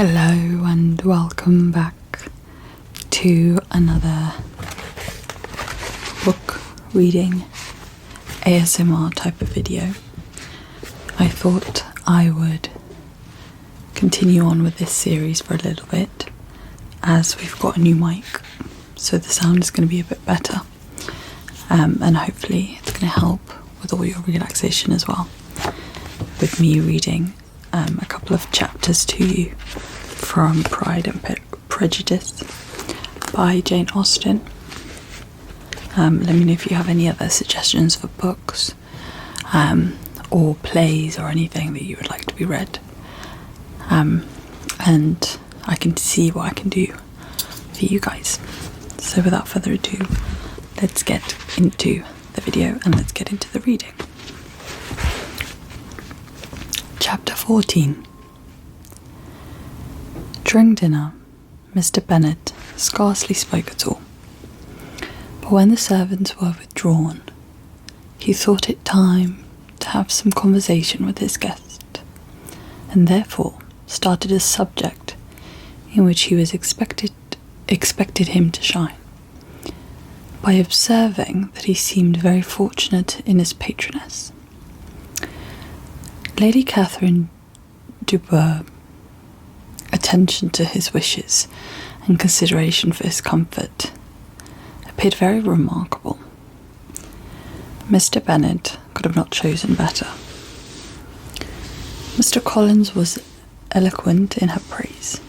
Hello and welcome back to another book reading ASMR type of video. I thought I would continue on with this series for a little bit as we've got a new mic, so the sound is going to be a bit better, and hopefully it's going to help with all your relaxation as well, with me reading a couple of chapters to you from Pride and Prejudice by Jane Austen. Let me know if you have any other suggestions for books or plays or anything that you would like to be read, and I can see what I can do for you guys. So without further ado, let's get into the video and let's get into the reading. Chapter 14. During dinner, Mr. Bennet scarcely spoke at all, but when the servants were withdrawn, he thought it time to have some conversation with his guest, and therefore started a subject in which he was expected him to shine, by observing that he seemed very fortunate in his patroness. Lady Catherine du Bourgh's attention to his wishes and consideration for his comfort appeared very remarkable. Mr. Bennet could have not chosen better. Mr. Collins was eloquent in her praise.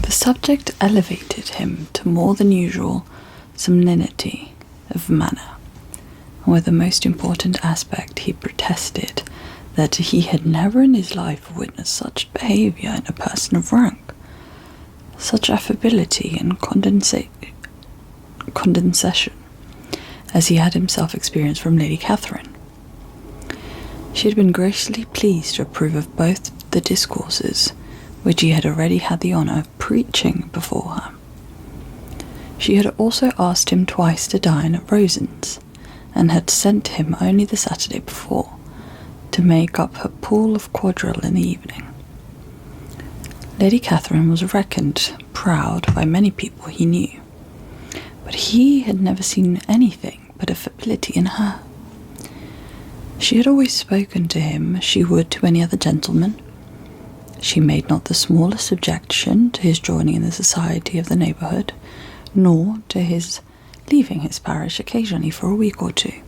The subject elevated him to more than usual solemnity of manner, and with the most important aspect he protested that he had never in his life witnessed such behaviour in a person of rank, such affability and condescension as he had himself experienced from Lady Catherine. She had been graciously pleased to approve of both the discourses which he had already had the honour of preaching before her. She had also asked him twice to dine at Rosings, and had sent him only the Saturday before to make up her pool of quadrille in the evening. Lady Catherine was reckoned proud by many people he knew, but he had never seen anything but affability in her. She had always spoken to him as she would to any other gentleman. She made not the smallest objection to his joining in the society of the neighbourhood, nor to his leaving his parish occasionally for a week or two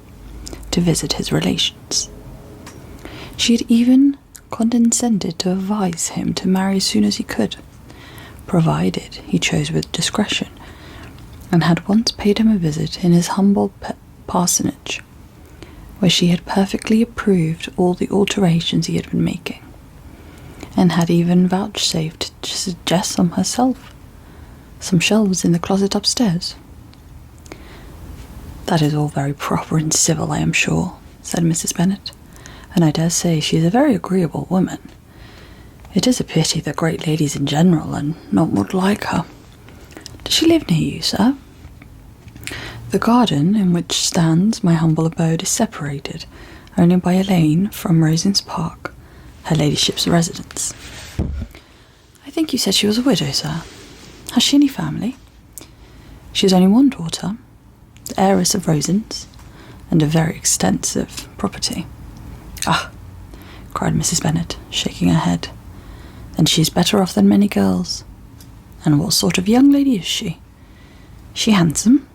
to visit his relations. She had even condescended to advise him to marry as soon as he could, provided he chose with discretion, and had once paid him a visit in his humble parsonage, where she had perfectly approved all the alterations he had been making, and had even vouchsafed to suggest some shelves in the closet upstairs. "That is all very proper and civil, I am sure," said Mrs. Bennet, "and I dare say she is a very agreeable woman. It is a pity that great ladies in general are not more like her. Does she live near you, sir?" "The garden in which stands my humble abode is separated only by a lane from Rosings Park, her ladyship's residence." "I think you said she was a widow, sir. Has she any family?" "She has only one daughter, the heiress of Rosings, and a very extensive property." "Ah," cried Mrs. Bennet, shaking her head, "then she is better off than many girls. And what sort of young lady is she? She handsome?"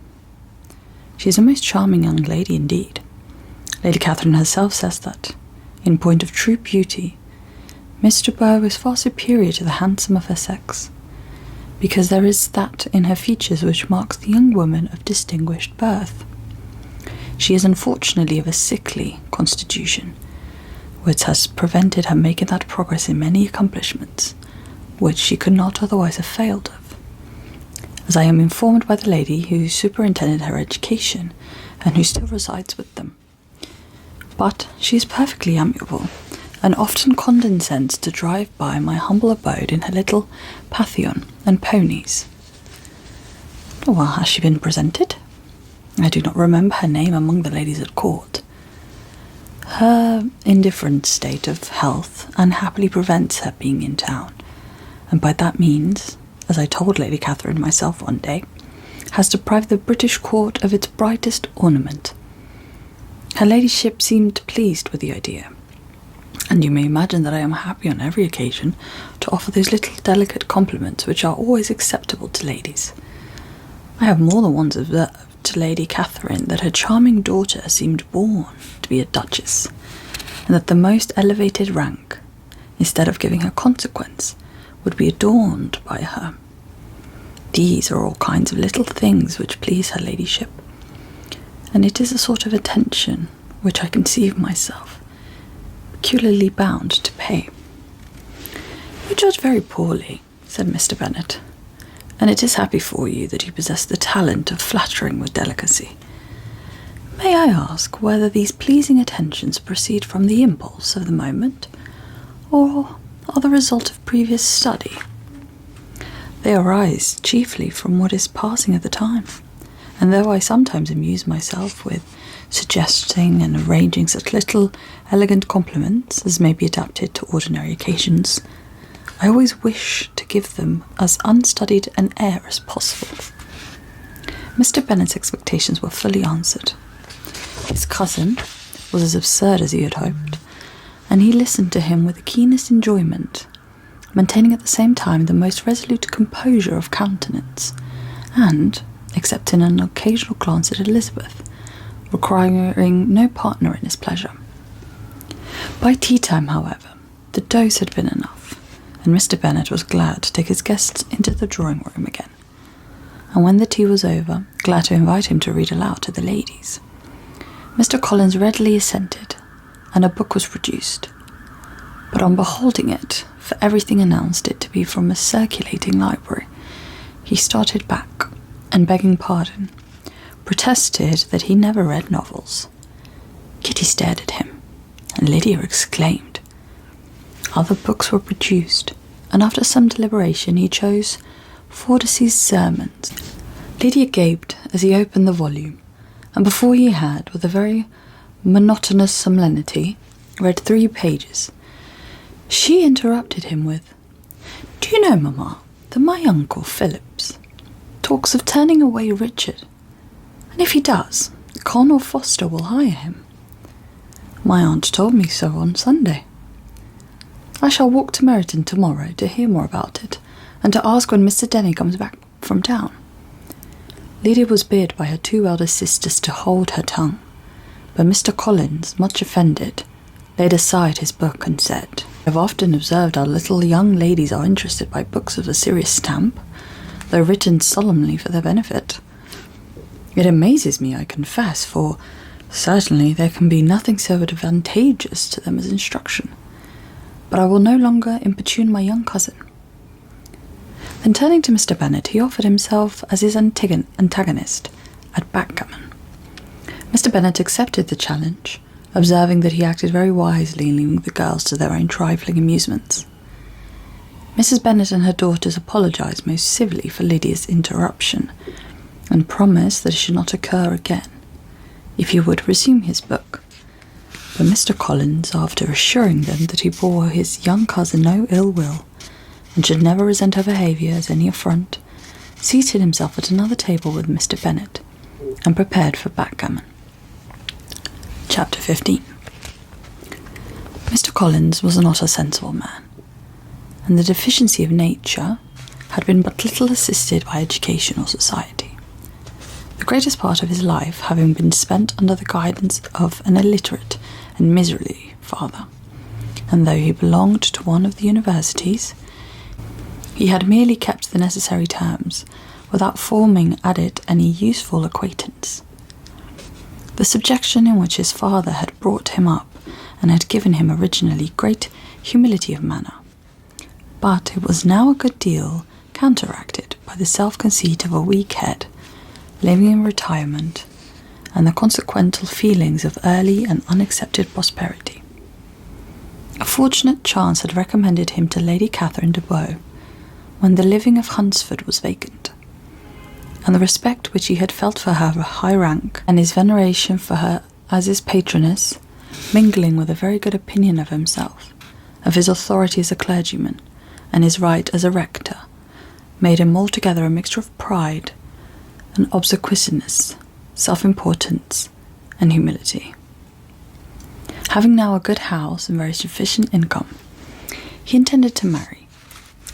"She is a most charming young lady indeed. Lady Catherine herself says that, in point of true beauty, Miss de Bourgh is far superior to the handsome of her sex, because there is that in her features which marks the young woman of distinguished birth. She is unfortunately of a sickly constitution, which has prevented her making that progress in many accomplishments which she could not otherwise have failed of, as I am informed by the lady who superintended her education, and who still resides with them. But she is perfectly amiable, and often condescends to drive by my humble abode in her little Pantheon and ponies." "Well, has she been presented? I do not remember her name among the ladies at court." Her indifferent state of health unhappily prevents her being in town, and by that means, as I told Lady Catherine myself one day, has deprived the British court of its brightest ornament. Her ladyship seemed pleased with the idea, and you may imagine that I am happy on every occasion to offer those little delicate compliments which are always acceptable to ladies. I have more than once observed to Lady Catherine that her charming daughter seemed born to be a duchess, and that the most elevated rank, instead of giving her consequence, would be adorned by her. These are all kinds of little things which please her ladyship, and it is a sort of attention which I conceive myself peculiarly bound to pay. You judge very poorly, said Mr. Bennet, and it is happy for you that you possess the talent of flattering with delicacy. May I ask whether these pleasing attentions proceed from the impulse of the moment, or are the result of previous study? They arise chiefly from what is passing at the time, and though I sometimes amuse myself with suggesting and arranging such little elegant compliments as may be adapted to ordinary occasions, I always wish to give them as unstudied an air as possible. Mr. Bennet's expectations were fully answered. His cousin was as absurd as he had hoped, and he listened to him with the keenest enjoyment, maintaining at the same time the most resolute composure of countenance, and, except in an occasional glance at Elizabeth, requiring no partner in his pleasure. By tea-time, however, the dose had been enough, and Mr. Bennet was glad to take his guests into the drawing-room again, and when the tea was over, glad to invite him to read aloud to the ladies. Mr. Collins readily assented, and a book was produced, but on beholding it, for everything announced it to be from a circulating library, he started back, and begging pardon, protested that he never read novels. Kitty stared at him, and Lydia exclaimed. Other books were produced, and after some deliberation he chose Fordyce's Sermons. Lydia gaped as he opened the volume, and before he had, with a very monotonous solemnity, read 3 pages, she interrupted him with, "Do you know, Mamma, that my uncle Phillips talks of turning away Richard, and if he does, Con or Foster will hire him. My aunt told me so on Sunday. I shall walk to Meryton tomorrow to hear more about it, and to ask when Mr. Denny comes back from town." Lydia was bid by her 2 elder sisters to hold her tongue, but Mr. Collins, much offended, laid aside his book and said, "I have often observed how little young ladies are interested by books of a serious stamp, though written solemnly for their benefit. It amazes me, I confess, for certainly there can be nothing so advantageous to them as instruction. But I will no longer importune my young cousin." Then turning to Mr. Bennet, he offered himself as his antagonist at backgammon. Mr. Bennet accepted the challenge, observing that he acted very wisely in leaving the girls to their own trifling amusements. Mrs. Bennet and her daughters apologised most civilly for Lydia's interruption, and promised that it should not occur again, if he would resume his book. But Mr. Collins, after assuring them that he bore his young cousin no ill will, and should never resent her behaviour as any affront, seated himself at another table with Mr. Bennet, and prepared for backgammon. Chapter 15. Mr. Collins was not a sensible man, and the deficiency of nature had been but little assisted by education or society, the greatest part of his life having been spent under the guidance of an illiterate and miserly father, and though he belonged to one of the universities, he had merely kept the necessary terms, without forming at it any useful acquaintance. The subjection in which his father had brought him up, and had given him originally great humility of manner, but it was now a good deal counteracted by the self-conceit of a weak head, living in retirement, and the consequential feelings of early and unaccepted prosperity. A fortunate chance had recommended him to Lady Catherine de Bow, when the living of Hunsford was vacant, and the respect which he had felt for her high rank, and his veneration for her as his patroness, mingling with a very good opinion of himself, of his authority as a clergyman, and his right as a rector, made him altogether a mixture of pride and obsequiousness, self-importance, and humility. Having now a good house and very sufficient income, he intended to marry,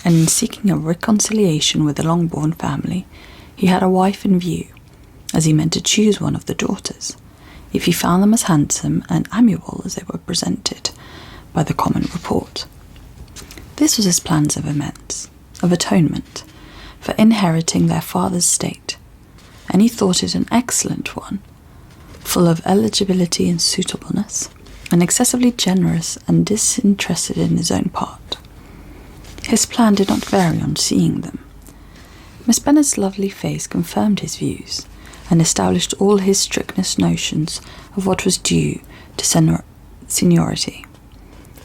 and in seeking a reconciliation with the Longbourn family, he had a wife in view, as he meant to choose one of the daughters, if he found them as handsome and amiable as they were presented by the common report. This was his plans of amends, of atonement, for inheriting their father's estate, and he thought it an excellent one, full of eligibility and suitableness, and excessively generous and disinterested in his own part. His plan did not vary on seeing them. Miss Bennet's lovely face confirmed his views, and established all his strictest notions of what was due to seniority,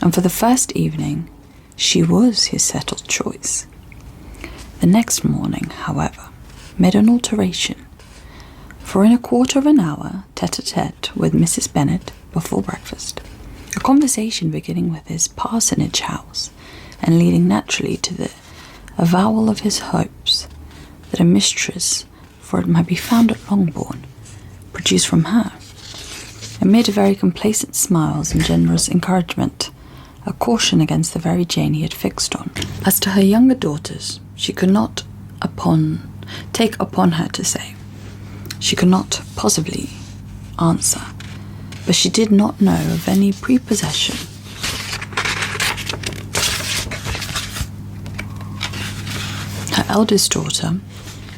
and for the first evening she was his settled choice. The next morning, however, made an alteration, for in a quarter of an hour, tete-a-tete with Mrs. Bennet before breakfast, a conversation beginning with his parsonage house, and leading naturally to the avowal of his hopes that a mistress for it might be found at Longbourn, produced from her, amid very complacent smiles and generous encouragement, a caution against the very Jane he had fixed on. As to her younger daughters, she could not take upon her to say. She could not possibly answer, but she did not know of any prepossession. Her eldest daughter,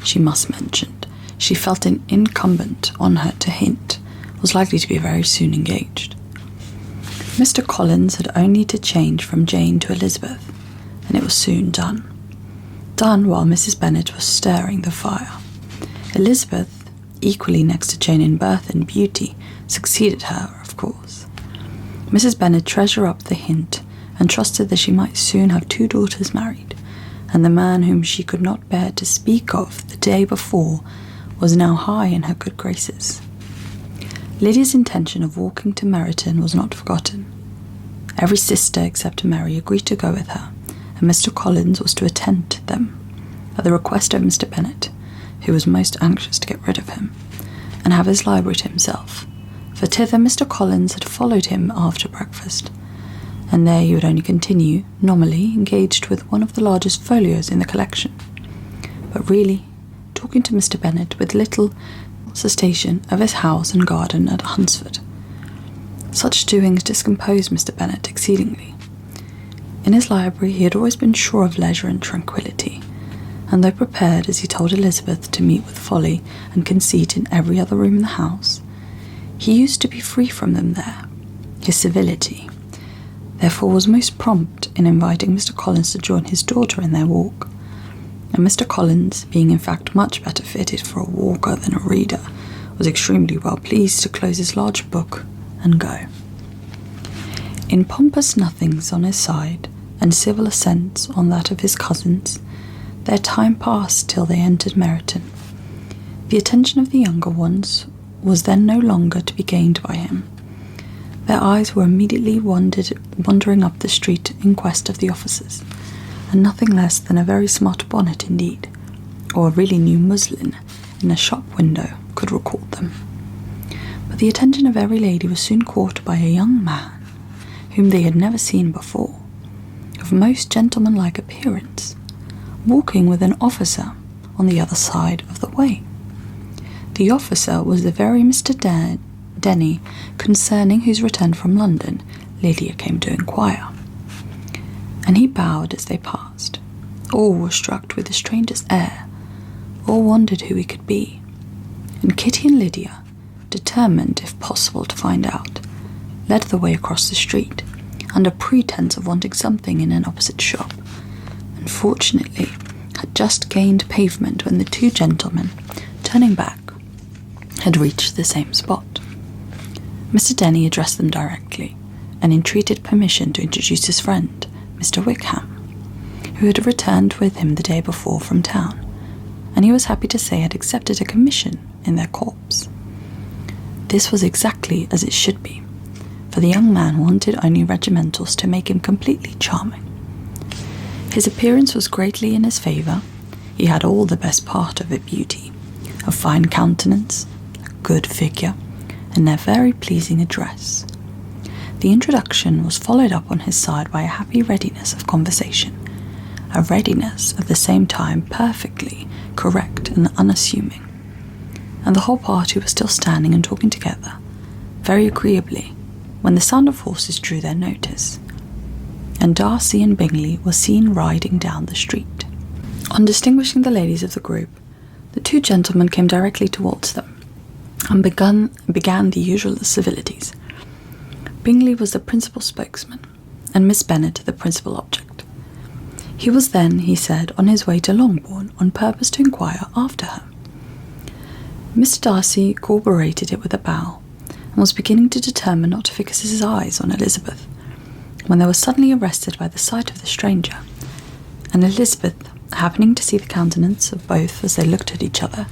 she must mention, she felt it incumbent on her to hint, was likely to be very soon engaged. Mr. Collins had only to change from Jane to Elizabeth, and it was soon done. Done while Mrs. Bennet was stirring the fire. Elizabeth, equally next to Jane in birth and beauty, succeeded her, of course. Mrs. Bennet treasured up the hint, and trusted that she might soon have 2 daughters married, and the man whom she could not bear to speak of the day before was now high in her good graces. Lydia's intention of walking to Meryton was not forgotten. Every sister except Mary agreed to go with her, and Mr. Collins was to attend them, at the request of Mr. Bennet, who was most anxious to get rid of him, and have his library to himself, for thither Mr. Collins had followed him after breakfast, and there he would only continue, nominally engaged with one of the largest folios in the collection, but really talking to Mr. Bennet with little cessation of his house and garden at Hunsford. Such doings discomposed Mr. Bennet exceedingly. In his library he had always been sure of leisure and tranquillity, and though prepared, as he told Elizabeth, to meet with folly and conceit in every other room in the house, he used to be free from them there. His civility, therefore, was most prompt in inviting Mr. Collins to join his daughter in their walk, and Mr. Collins, being in fact much better fitted for a walker than a reader, was extremely well pleased to close his large book and go. In pompous nothings on his side, and civil assents on that of his cousins, their time passed till they entered Meryton. The attention of the younger ones was then no longer to be gained by him. Their eyes were immediately wandering up the street in quest of the officers, and nothing less than a very smart bonnet indeed, or a really new muslin in a shop window, could recall them. But the attention of every lady was soon caught by a young man, whom they had never seen before, of most gentlemanlike appearance, walking with an officer on the other side of the way. The officer was the very Mr. Denny, concerning whose return from London Lydia came to inquire, and he bowed as they passed. All were struck with the stranger's air, all wondered who he could be, and Kitty and Lydia, determined if possible to find out, led the way across the street, under pretence of wanting something in an opposite shop, and fortunately had just gained pavement when the 2 gentlemen, turning back, had reached the same spot. Mr. Denny addressed them directly, and entreated permission to introduce his friend, Mr. Wickham, who had returned with him the day before from town, and he was happy to say had accepted a commission in their corps. This was exactly as it should be, for the young man wanted only regimentals to make him completely charming. His appearance was greatly in his favour. He had all the best part of it: beauty, a fine countenance, a good figure, and a very pleasing address. The introduction was followed up on his side by a happy readiness of conversation, a readiness at the same time perfectly correct and unassuming, and the whole party was still standing and talking together, very agreeably, when the sound of horses drew their notice, and Darcy and Bingley were seen riding down the street. On distinguishing the ladies of the group, the two gentlemen came directly towards them, and began the usual civilities. Bingley was the principal spokesman, and Miss Bennet the principal object. He was then, he said, on his way to Longbourn on purpose to inquire after her. Mr. Darcy corroborated it with a bow, and was beginning to determine not to fix his eyes on Elizabeth, when they were suddenly arrested by the sight of the stranger, and Elizabeth, happening to see the countenance of both as they looked at each other,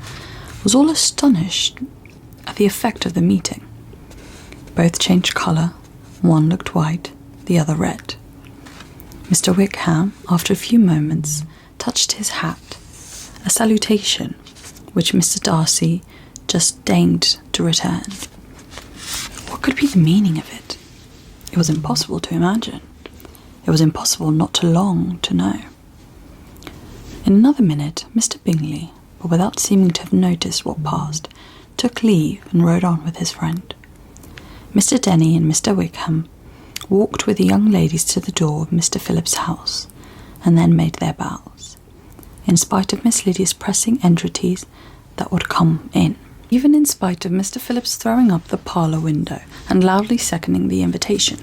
was all astonished at the effect of the meeting. Both changed colour, one looked white, the other red. Mr. Wickham, after a few moments, touched his hat, a salutation which Mr. Darcy just deigned to return. What could be the meaning of it? It was impossible to imagine. It was impossible not to long to know. In another minute, Mr. Bingley, but without seeming to have noticed what passed, took leave and rode on with his friend. Mr. Denny and Mr. Wickham walked with the young ladies to the door of Mr. Phillip's house, and then made their bows, in spite of Miss Lydia's pressing entreaties that would come in, even in spite of Mr. Phillips throwing up the parlour window and loudly seconding the invitation.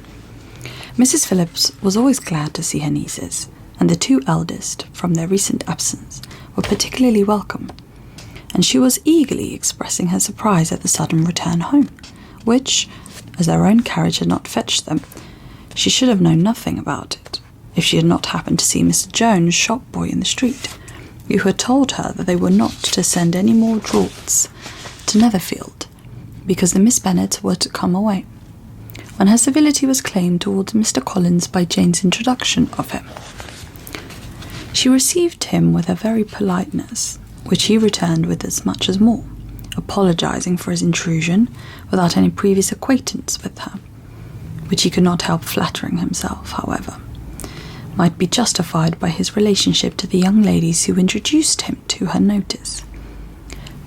Mrs. Phillips was always glad to see her nieces, and the two eldest, from their recent absence, were particularly welcome, and she was eagerly expressing her surprise at the sudden return home, which, as their own carriage had not fetched them, she should have known nothing about it, if she had not happened to see Mr. Jones, shop boy, in the street, who had told her that they were not to send any more draughts to Netherfield, because the Miss Bennets were to come away, when her civility was claimed towards Mr. Collins by Jane's introduction of him. She received him with a very politeness, which he returned with as much as more, apologizing for his intrusion without any previous acquaintance with her, which he could not help flattering himself, however, might be justified by his relationship to the young ladies who introduced him to her notice.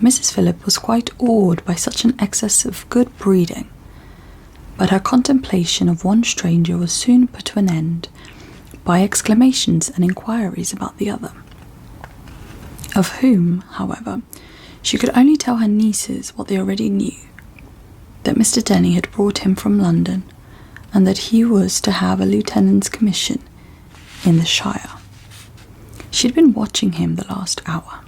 Mrs. Phillip was quite awed by such an excess of good breeding, but her contemplation of one stranger was soon put to an end by exclamations and inquiries about the other, of whom, however, she could only tell her nieces what they already knew, that Mr. Denny had brought him from London, and that he was to have a lieutenant's commission in the Shire. She had been watching him the last hour.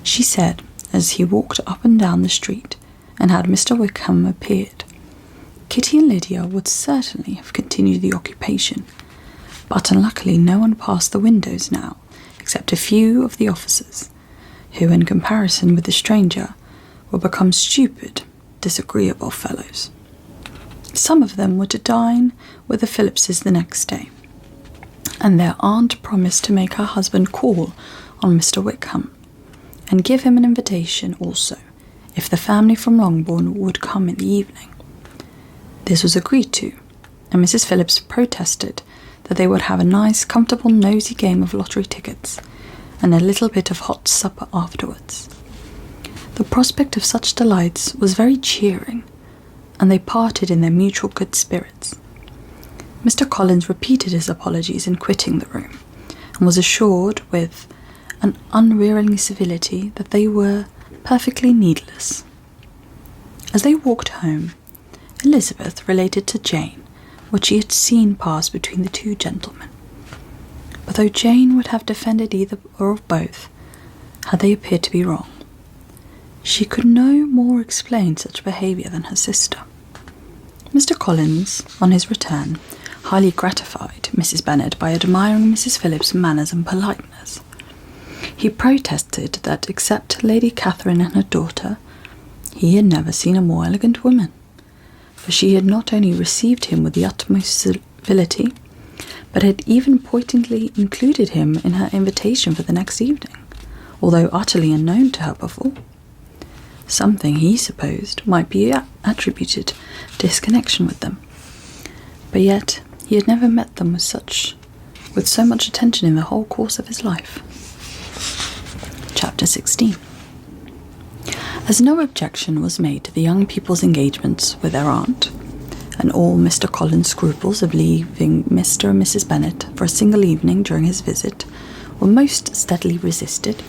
She said, as he walked up and down the street, and had Mr. Wickham appeared, Kitty and Lydia would certainly have continued the occupation, but unluckily no one passed the windows now, except a few of the officers, who, in comparison with the stranger, were become stupid, disagreeable fellows. Some of them were to dine with the Phillipses the next day, and their aunt promised to make her husband call on Mr. Wickham, and give him an invitation also, if the family from Longbourn would come in the evening. This was agreed to, and Mrs. Phillips protested that they would have a nice, comfortable, nosy game of lottery tickets, and a little bit of hot supper afterwards. The prospect of such delights was very cheering, and they parted in their mutual good spirits. Mr. Collins repeated his apologies in quitting the room, and was assured with an unwearying civility that they were perfectly needless. As they walked home, Elizabeth related to Jane what she had seen pass between the two gentlemen. But though Jane would have defended either or both, had they appeared to be wrong, she could no more explain such behaviour than her sister. Mr. Collins, on his return, highly gratified Mrs. Bennet by admiring Mrs. Phillip's manners and politeness. He protested that, except Lady Catherine and her daughter, he had never seen a more elegant woman, for she had not only received him with the utmost civility, but had even pointedly included him in her invitation for the next evening, although utterly unknown to her before. Something, he supposed, might be attributed to his connection with them, but yet he had never met them with so much attention in the whole course of his life. Chapter 16. As no objection was made to the young people's engagements with their aunt, and all Mr. Collins's scruples of leaving Mr. and Mrs. Bennet for a single evening during his visit were most steadily resisted,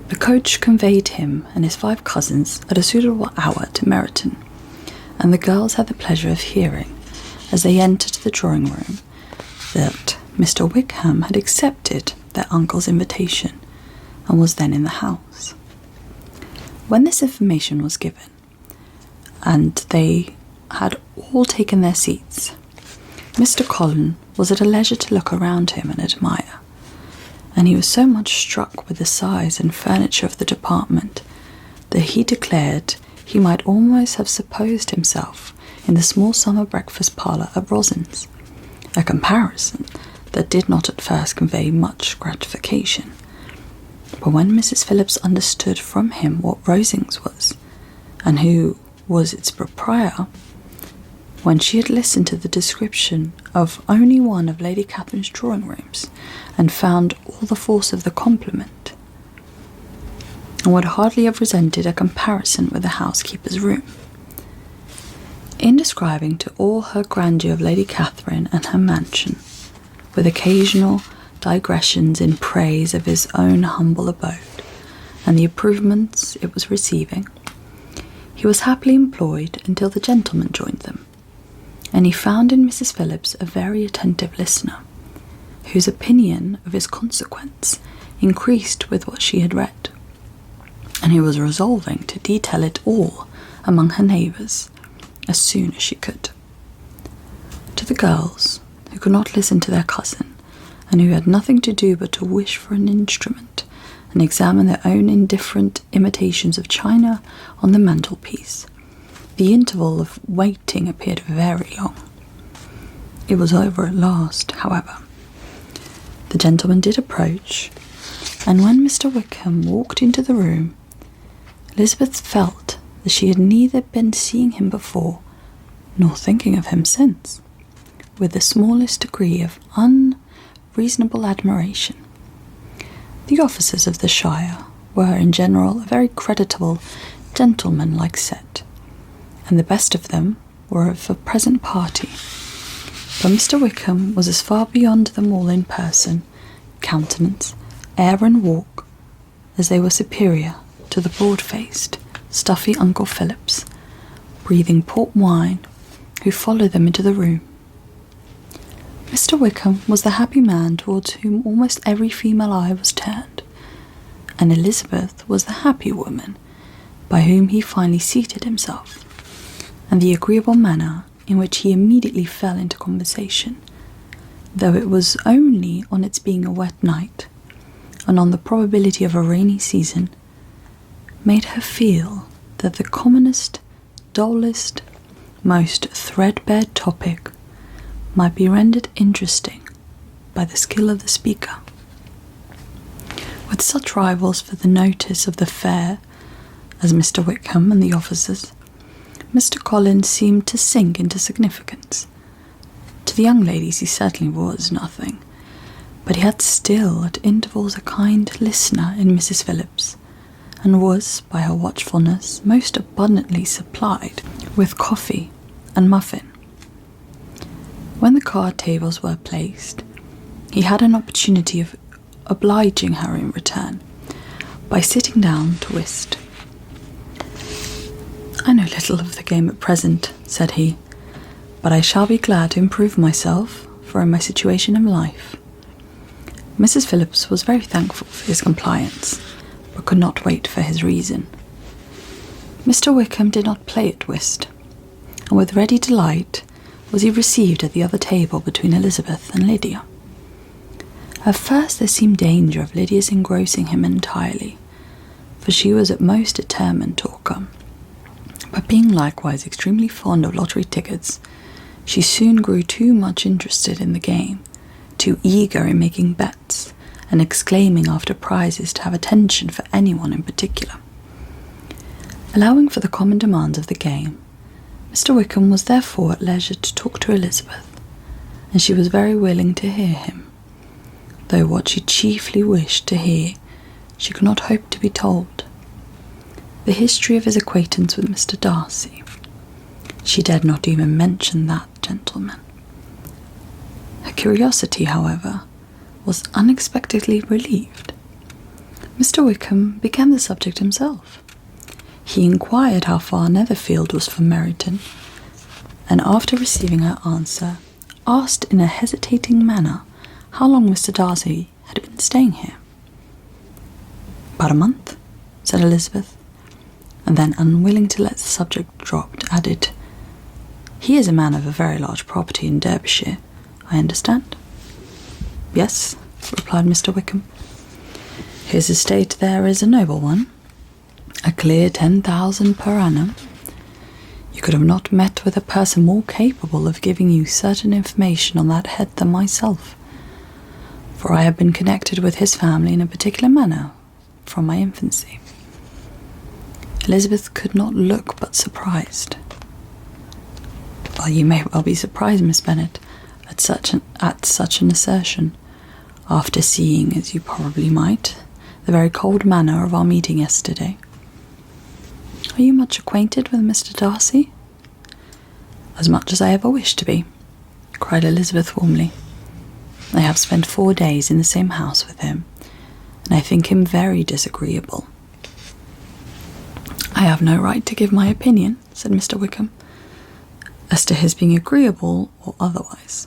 the coach conveyed him and his 5 cousins at a suitable hour to Meryton, and the girls had the pleasure of hearing, as they entered the drawing-room, that Mr. Wickham had accepted their uncle's invitation, and was then in the house. When this information was given, and they had all taken their seats, Mr. Collins was at a leisure to look around him and admire, and he was so much struck with the size and furniture of the department that he declared he might almost have supposed himself in the small summer breakfast parlour at Rosin's, a comparison that did not at first convey much gratification. But when Mrs. Phillips understood from him what Rosings was, and who was its proprietor, when she had listened to the description of only one of Lady Catherine's drawing-rooms, and found all the force of the compliment, and would hardly have resented a comparison with the housekeeper's room. In describing to all her grandeur of Lady Catherine and her mansion, with occasional digressions in praise of his own humble abode, and the improvements it was receiving, he was happily employed until the gentlemen joined them, and he found in Mrs. Phillips a very attentive listener, whose opinion of his consequence increased with what she had read, and he was resolving to detail it all among her neighbours as soon as she could. To the girls, who could not listen to their cousin, and who had nothing to do but to wish for an instrument and examine their own indifferent imitations of china on the mantelpiece, the interval of waiting appeared very long. It was over at last, however. The gentleman did approach, and when Mr. Wickham walked into the room, Elizabeth felt that she had neither been seeing him before, nor thinking of him since, with the smallest degree of unreasonable admiration. The officers of the shire were in general a very creditable, gentlemanlike set, and the best of them were of the present party, but Mr. Wickham was as far beyond them all in person, countenance, air and walk, as they were superior to the broad-faced, stuffy Uncle Phillips, breathing port wine, who followed them into the room. Mr. Wickham was the happy man towards whom almost every female eye was turned, and Elizabeth was the happy woman by whom he finally seated himself, and the agreeable manner in which he immediately fell into conversation, though it was only on its being a wet night, and on the probability of a rainy season, made her feel that the commonest, dullest, most threadbare topic might be rendered interesting by the skill of the speaker. With such rivals for the notice of the fair as Mr. Wickham and the officers, Mr. Collins seemed to sink into significance. To the young ladies he certainly was nothing, but he had still at intervals a kind listener in Mrs. Phillips, and was, by her watchfulness, most abundantly supplied with coffee and muffin. When the card tables were placed, he had an opportunity of obliging her in return by sitting down to whist. "I know little of the game at present," said he, "but I shall be glad to improve myself, for in my situation in life." Mrs. Phillips was very thankful for his compliance, but could not wait for his reason. Mr. Wickham did not play at whist, and with ready delight was he received at the other table between Elizabeth and Lydia. At first there seemed danger of Lydia's engrossing him entirely, for she was at most determined talker, But being likewise extremely fond of lottery tickets, she soon grew too much interested in the game, too eager in making bets, and exclaiming after prizes to have attention for anyone in particular. Allowing for the common demands of the game, Mr. Wickham was therefore at leisure to talk to Elizabeth, and she was very willing to hear him, though what she chiefly wished to hear she could not hope to be told. The history of his acquaintance with Mr. Darcy. She dared not even mention that gentleman. Her curiosity, however, was unexpectedly relieved. Mr. Wickham began the subject himself. He inquired how far Netherfield was from Meryton, and after receiving her answer, asked in a hesitating manner how long Mr. Darcy had been staying here. "About a month," said Elizabeth, and then, unwilling to let the subject drop, added, "He is a man of a very large property in Derbyshire, I understand?" "Yes," replied Mr. Wickham. "His estate there is a noble one, a clear 10,000 per annum. You could have not met with a person more capable of giving you certain information on that head than myself, for I have been connected with his family in a particular manner from my infancy." Elizabeth could not look but surprised. "Well, you may well be surprised, Miss Bennet, at such an assertion, after seeing, as you probably might, the very cold manner of our meeting yesterday. Are you much acquainted with Mr. Darcy?" "As much as I ever wished to be," cried Elizabeth warmly. "I have spent 4 days in the same house with him, and I think him very disagreeable." "I have no right to give my opinion," said Mr. Wickham, "as to his being agreeable or otherwise.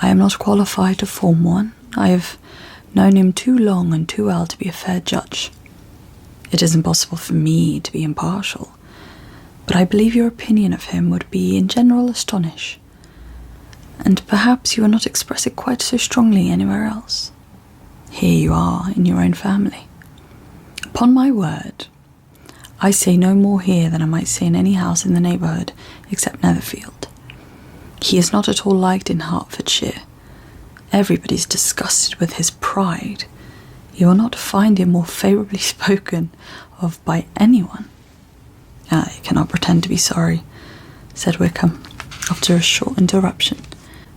I am not qualified to form one. I have known him too long and too well to be a fair judge. It is impossible for me to be impartial, but I believe your opinion of him would be in general astonish, and perhaps you will not express it quite so strongly anywhere else. Here you are in your own family. Upon my word, I say no more here than I might say in any house in the neighbourhood except Netherfield. He is not at all liked in Hertfordshire. Everybody is disgusted with his pride. You will not find him more favourably spoken of by anyone." "I cannot pretend to be sorry," said Wickham, after a short interruption,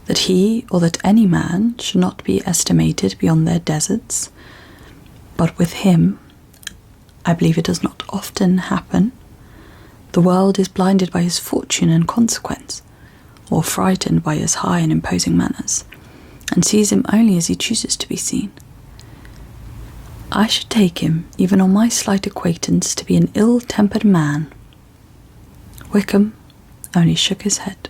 "that he or that any man should not be estimated beyond their deserts. But with him, I believe it does not often happen. The world is blinded by his fortune and consequence, or frightened by his high and imposing manners, and sees him only as he chooses to be seen. I should take him, even on my slight acquaintance, to be an ill-tempered man." Wickham only shook his head.